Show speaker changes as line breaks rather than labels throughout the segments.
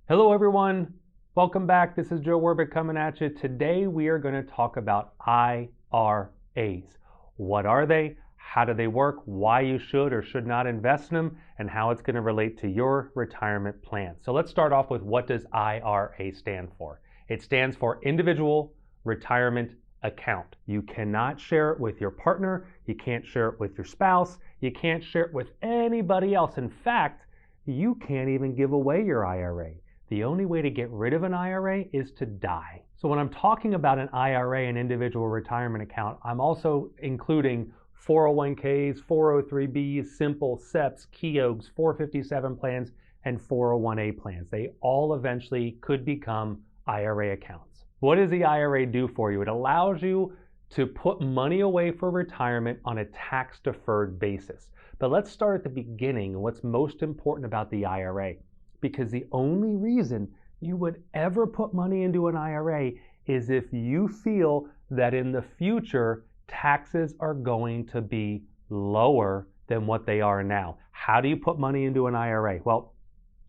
Hello everyone, welcome back. This is Joe Werbick coming at you. Today we are going to talk about IRAs. What are they? How do they work? Why you should or should not invest in them, and how it's going to relate to your retirement plan. So let's start off with, what does IRA stand for? It stands for Individual Retirement Account. You cannot share it with your partner. You can't share it with your spouse. You can't share it with anybody else. In fact, you can't even give away your IRA. The only way to get rid of an IRA is to die. So when I'm talking about an IRA, an individual retirement account, I'm also including 401ks, 403bs, simple SEPs, KEOGs, 457 plans, and 401a plans. They all eventually could become IRA accounts. What does the IRA do for you? It allows you to put money away for retirement on a tax-deferred basis. But let's start at the beginning and what's most important about the IRA. Because the only reason you would ever put money into an IRA is if you feel that in the future taxes are going to be lower than what they are now. How do you put money into an IRA? Well,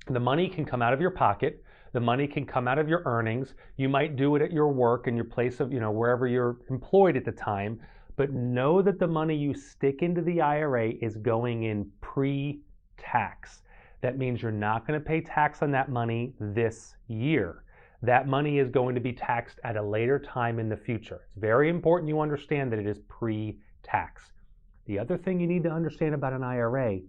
the money can come out of your pocket. The money can come out of your earnings. You might do it at your work and your place of, wherever you're employed at the time. But know that the money you stick into the IRA is going in pre-tax. That means you're not going to pay tax on that money this year. That money is going to be taxed at a later time in the future. It's very important you understand that it is pre-tax. The other thing you need to understand about an IRA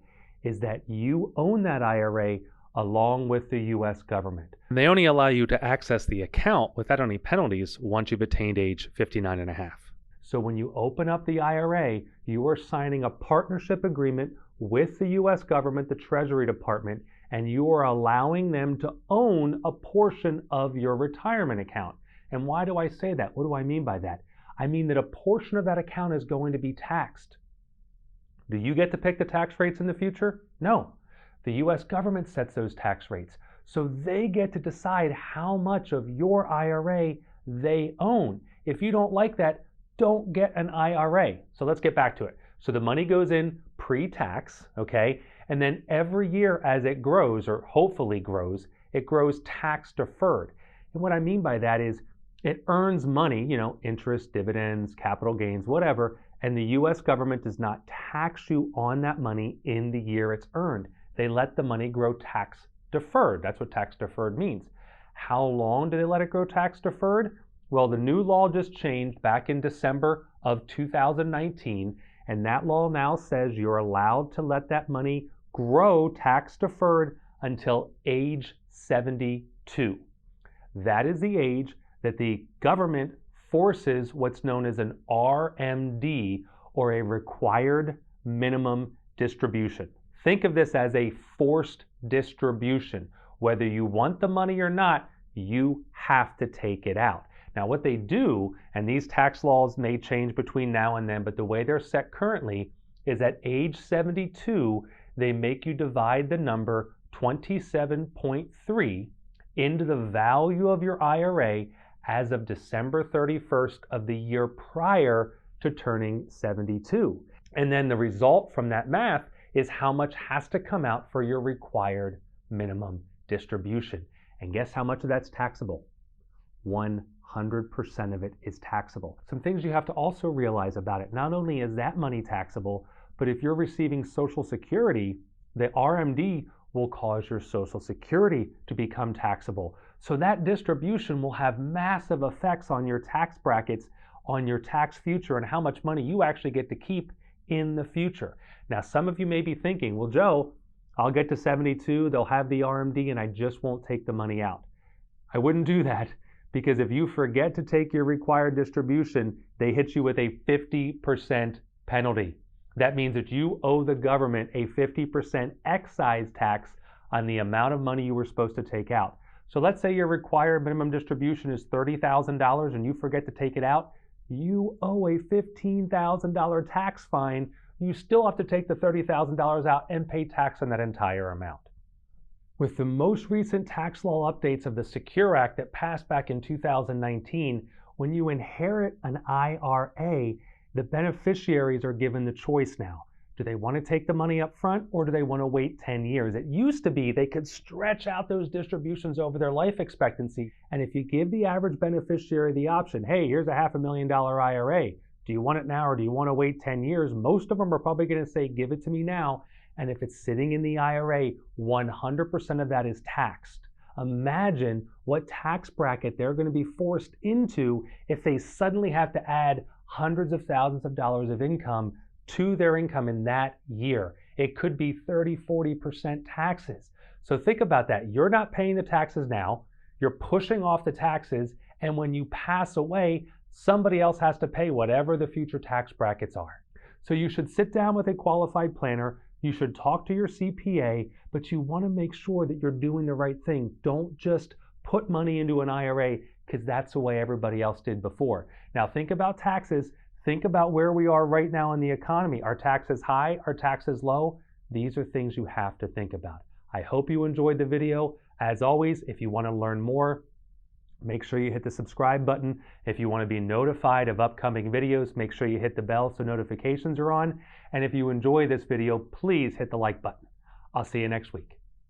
is that you own that IRA along with the U.S. government. They only allow you to access the account without any penalties once you've attained age 59 and a half. So when you open up the IRA, you are signing a partnership agreement with the U.S. government, the Treasury Department, and you are allowing them to own a portion of your retirement account. And why do I say that? What do I mean by that? I mean that a portion of that account is going to be taxed. Do you get to pick the tax rates in the future? No. The U.S. government sets those tax rates. So they get to decide how much of your IRA they own. If you don't like that, don't get an IRA. So let's get back to it. So the money goes in pre-tax, okay? And then every year as it grows, or hopefully grows, it grows tax deferred. And what I mean by that is it earns money, interest, dividends, capital gains, whatever, and the U.S. government does not tax you on that money in the year it's earned. They let the money grow tax deferred. That's what tax deferred means. How long do they let it grow tax deferred? Well, the new law just changed back in December of 2019, and that law now says you're allowed to let that money grow tax deferred until age 72. That is the age that the government forces what's known as an RMD, or a required minimum distribution. Think of this as a forced distribution. Whether you want the money or not, you have to take it out. Now what they do, and these tax laws may change between now and then, but the way they're set currently is at age 72, they make you divide the number 27.3 into the value of your IRA as of December 31st of the year prior to turning 72. And then the result from that math is how much has to come out for your required minimum distribution. And guess how much of that's taxable? 100% of it is taxable. Some things you have to also realize about it. Not only is that money taxable, but if you're receiving Social Security, the RMD will cause your Social Security to become taxable. So that distribution will have massive effects on your tax brackets, on your tax future, and how much money you actually get to keep in the future. Now, some of you may be thinking, well, Joe, I'll get to 72, they'll have the RMD, and I just won't take the money out. I wouldn't do that, because if you forget to take your required distribution, they hit you with a 50% penalty. That means that you owe the government a 50% excise tax on the amount of money you were supposed to take out. So let's say your required minimum distribution is $30,000 and you forget to take it out, you owe a $15,000 tax fine. You still have to take the $30,000 out and pay tax on that entire amount. With the most recent tax law updates of the Secure Act that passed back in 2019, when you inherit an IRA, the beneficiaries are given the choice now. Do they want to take the money up front or do they want to wait 10 years? It used to be they could stretch out those distributions over their life expectancy. And if you give the average beneficiary the option, hey, here's a $500,000 IRA. Do you want it now or do you want to wait 10 years? Most of them are probably going to say, give it to me now. And if it's sitting in the IRA, 100% of that is taxed. Imagine what tax bracket they're going to be forced into if they suddenly have to add hundreds of thousands of dollars of income to their income in that year. It could be 30, 40% taxes. So think about that. You're not paying the taxes now. You're pushing off the taxes. And when you pass away, somebody else has to pay whatever the future tax brackets are. So you should sit down with a qualified planner. You should talk to your CPA, but you want to make sure that you're doing the right thing. Don't just put money into an IRA because that's the way everybody else did before. Now think about taxes. Think about where we are right now in the economy. Are taxes high? Are taxes low? These are things you have to think about. I hope you enjoyed the video. As always, if you want to learn more, make sure you hit the subscribe button. If you want to be notified of upcoming videos, make sure you hit the bell so notifications are on. And if you enjoy this video, please hit the like button. I'll see you next week.